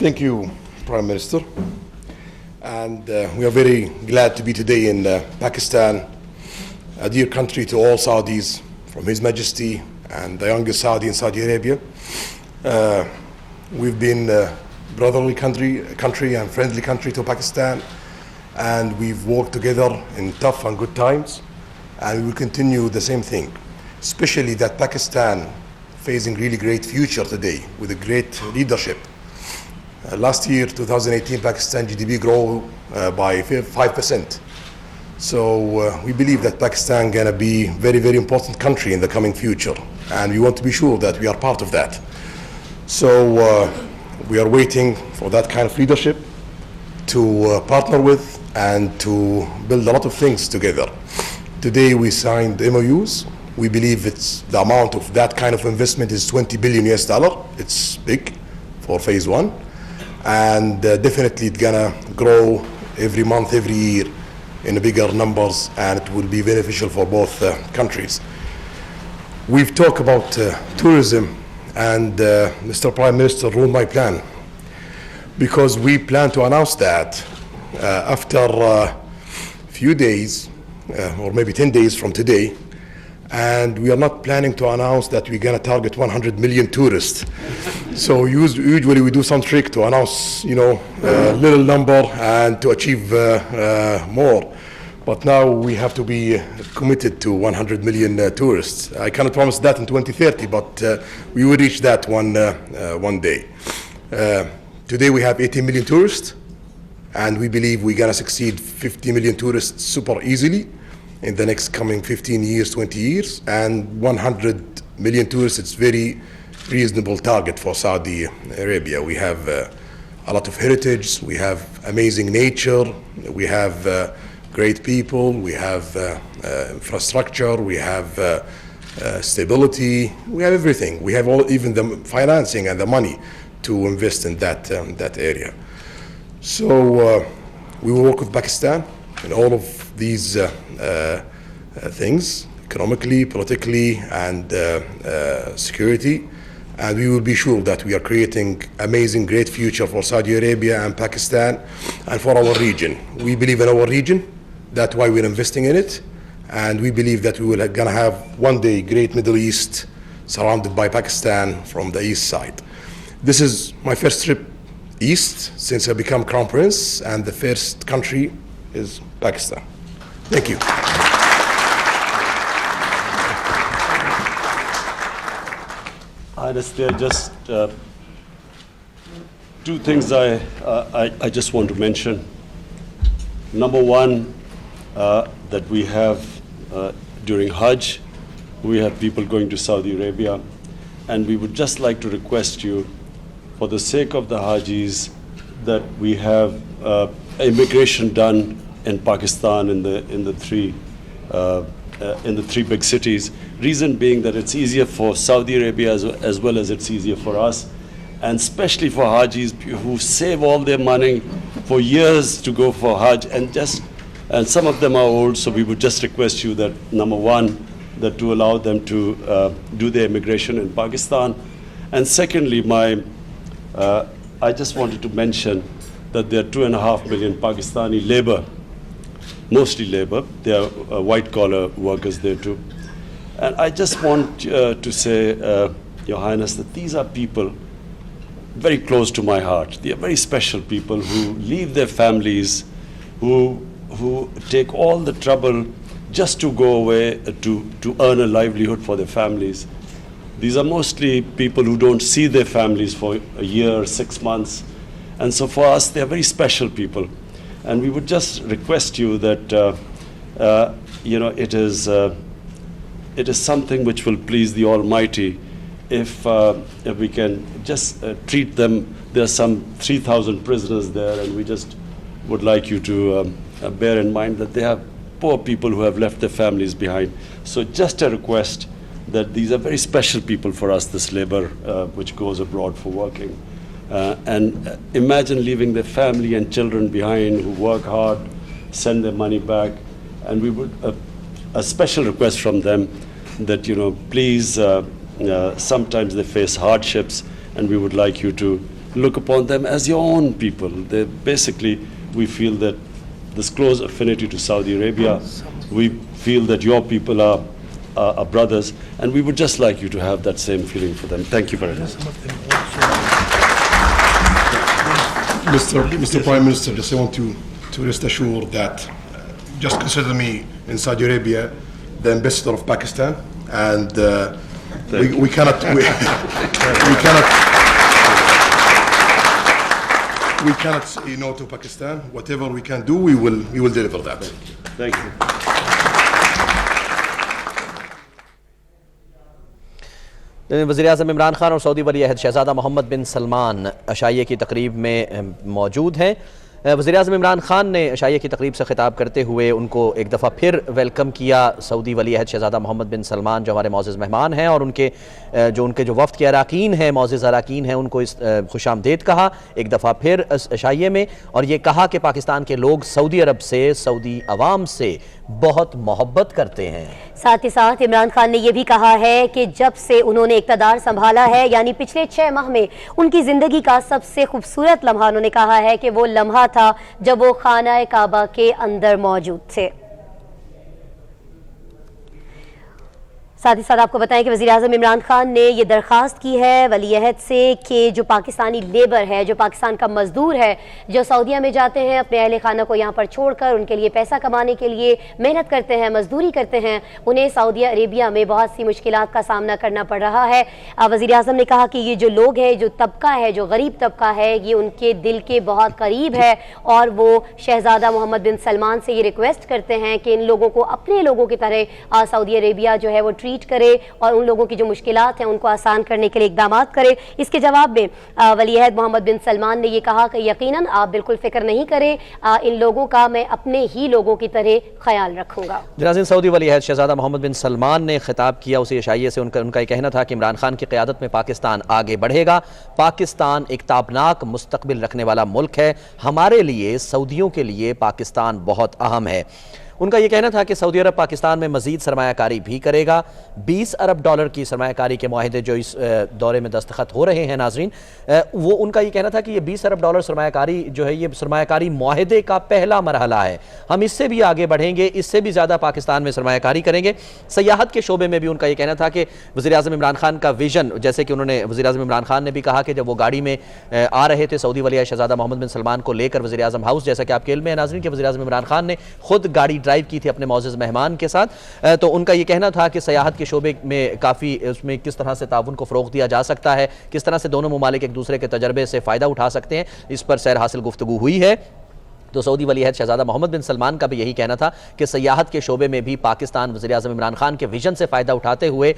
Thank you, Prime Minister. And we are very glad to be today in Pakistan, a dear country to all Saudis, from His Majesty and the youngest Saudi in Saudi Arabia. We've been a brotherly country and friendly country to Pakistan, and we've worked together in tough and good times, and we will continue the same thing, especially that Pakistan facing really great future today with a great leadership. Last year, 2018, Pakistan GDP grew by 5%. So we believe that Pakistan gonna be very, very important country in the coming future, and we want to be sure that we are part of that. So we are waiting for that kind of leadership to partner with and to build a lot of things together. Today we signed MOUs. We believe the amount of that kind of investment is $20 billion US. It's big for phase one, and definitely it's gonna grow every month, every year in bigger numbers, and it will be beneficial for both countries. We've talked about tourism, and Mr. Prime Minister ruled my plan, because we plan to announce that after a few days, or maybe 10 days from today, and we are not planning to announce that we're going to target 100 million tourists. So usually we do some trick to announce, a little number and to achieve more. But now we have to be committed to 100 million tourists. I cannot promise that in 2030, but we will reach that one day. Today we have 18 million tourists, and we believe we're going to succeed 50 million tourists super easily in the next coming 15 years, 20 years, and 100 million tourists, it's very reasonable target for Saudi Arabia. We have a lot of heritage, we have amazing nature, we have great people, we have infrastructure, we have stability, we have everything. We have even the financing and the money to invest in that area. So we will work with Pakistan in all of these things, economically, politically, and security, and we will be sure that we are creating amazing, great future for Saudi Arabia and Pakistan and for our region. We believe in our region, that's why we're investing in it, and we believe that we will gonna have one day great Middle East surrounded by Pakistan from the east side. This is my first trip east since I became Crown Prince, and the first country is Pakistan. Thank you. Honestly, just two things I just want to mention. Number one, that we have during Hajj, we have people going to Saudi Arabia, and we would just like to request you, for the sake of the Hajis, that we have immigration done in Pakistan in the three big cities. Reason being that it's easier for Saudi Arabia as well as it's easier for us, and especially for Hajis who save all their money for years to go for Hajj, and some of them are old. So we would just request you that, number one, that to allow them to do their immigration in Pakistan, and secondly, I just wanted to mention that there are 2.5 million Pakistani labor, mostly labor. There are white-collar workers there too. And I just want to say, Your Highness, that these are people very close to my heart. They are very special people who leave their families, who take all the trouble just to go away to earn a livelihood for their families. These are mostly people who don't see their families for a year, 6 months. And so for us, they are very special people. And we would just request you that, it is something which will please the Almighty if we can just treat them. There are some 3,000 prisoners there, and we just would like you to bear in mind that they have poor people who have left their families behind. So just a request that these are very special people for us, this labor which goes abroad for working. And imagine leaving their family and children behind who work hard, send their money back, and we would, a special request from them that, please, sometimes they face hardships, and we would like you to look upon them as your own people. They basically, we feel that this close affinity to Saudi Arabia, we feel that your people are brothers, and we would just like you to have that same feeling for them. Thank you very much. Mr. Prime Minister, just I want to rest assured that just consider me in Saudi Arabia the ambassador of Pakistan, and we cannot say no to Pakistan. Whatever we can do, we will deliver that. Thank you. वज़ीर-ए-आज़म इमरान खान और Saudi वली अहद शहज़ादा मोहम्मद बिन सलमान अशाइये की तकरीब में मौजूद हैं। वज़ीर-ए-आज़म इमरान खान ने अशाइये की तकरीब से ख़िताब करते हुए उनको एक दफ़ा फिर वेलकम किया। सऊदी वली अहद शहज़ादा मोहम्मद बिन सलमान जो हमारे मौज़िज़ मेहमान हैं और उनके जो वफ़द के अराकीन हैं, मौज़िज़ अराकीन हैं, उनको इस खुशामदीद कहा एक दफ़ा फिर अशाइये में, और ये कहा कि पाकिस्तान के लोग सऊदी अरब से, सऊदी अवाम से बहुत मोहब्बत करते हैं। साथ ही साथ इमरान खान ने यह भी कहा है कि जब से उन्होंने इक़्तिदार संभाला है, यानी पिछले 6 माह में, उनकी ज़िंदगी का सबसे खूबसूरत लम्हा उन्होंने कहा है कि वो लम्हा था जब वो खाना काबा के अंदर मौजूद थे। साथ ही साथ आपको बताएं कि वज़ीर-ए-आज़म इमरान खान ने यह दरख्वास्त की है वली अहद से कि जो पाकिस्तानी लेबर है, जो पाकिस्तान का मजदूर है, जो सऊदीया में जाते हैं अपने अहले खाना को यहाँ पर छोड़कर उनके लिए पैसा कमाने के लिए मेहनत करते हैं, मजदूरी करते हैं, उन्हें सऊदी अरेबिया में बहुत सी मुश्किलात का सामना करना पड़ रहा है। वज़ीर-ए-आज़म ने कहा कि ये जो लोग हैं, जो तबका है, जो गरीब तबका है, ये उनके दिल के बहुत करीब है और वो शहज़ादा मोहम्मद बिन सलमान से ये रिक्वेस्ट करते हैं कि इन लोगों को अपने लोगों की तरह सऊदी अरेबिया जो है वो ट्रीट करे और उन लोगों की जो मुश्किलात हैं उनको आसान करने के लिए इकदाम करे। इसके जवाब में वली अहद मोहम्मद बिन सलमान ने यह कहा कि यकीनन आप बिल्कुल फिक्र नहीं करें, इन लोगों का मैं अपने ही लोगों की तरह ख्याल रखूंगा। नाज़रीन, सऊदी वली अहद शहज़ादा मोहम्मद बिन सलमान ने खिताब किया उसी अशाइये से। उनका यह कहना था कि इमरान खान की क़यादत में पाकिस्तान आगे बढ़ेगा। पाकिस्तान एक ताबनाक मुस्तकबिल रखने वाला मुल्क है। हमारे लिए, सऊदियों के लिए पाकिस्तान बहुत अहम है। उनका यह कहना था कि सऊदी अरब पाकिस्तान में मज़ीद सरमायाकारी भी करेगा। $20 अरब की सरमायाकारी के मुआहदे जो इस दौरे में दस्तखत हो रहे हैं नाज़रीन, वो उनका यह कहना था कि ये $20 अरब सरमायाकारी जो है, ये सरमायाकारी मुआहदे का पहला मरहला है। हम इससे भी आगे बढ़ेंगे, इससे भी ज़्यादा पाकिस्तान में सरमायाकारी करेंगे। सयाहत के शोबे में भी उनका यह कहना था कि वज़ीर-ए-आज़म इमरान खान का विजन, जैसे कि उन्होंने वज़ीर-ए-आज़म इमरान खान ने भी कहा कि जब वो गाड़ी में आ रहे थे सऊदी वली अहद शहज़ादा मोहम्मद बिन सलमान को लेकर वज़ीर-ए-आज़म हाउस, जैसा कि आपके इल्म में है नाज़रीन कि वज़ीर-ए-आज़म इमरान खान ने खुद गाड़ी ड्राइव की थी अपने मौजूद मेहमान के साथ, तो उनका यह कहना था कि सयाहत के शोबे में काफ़ी उसमें किस तरह से ताउन को फ़रोग़ दिया जा सकता है, किस तरह से दोनों ममालिक एक दूसरे के तजर्बे से फ़ायदा उठा सकते हैं, इस पर सैर हासिल गुफ्तगू हुई है। तो सऊदी वली अहद शहज़ादा मोहम्मद बिन सलमान का भी यही कहना था कि सयाहत के शोबे में भी पाकिस्तान वज़ीर-ए-आज़म इमरान खान के विजन से फ़ायदा उठाते हुए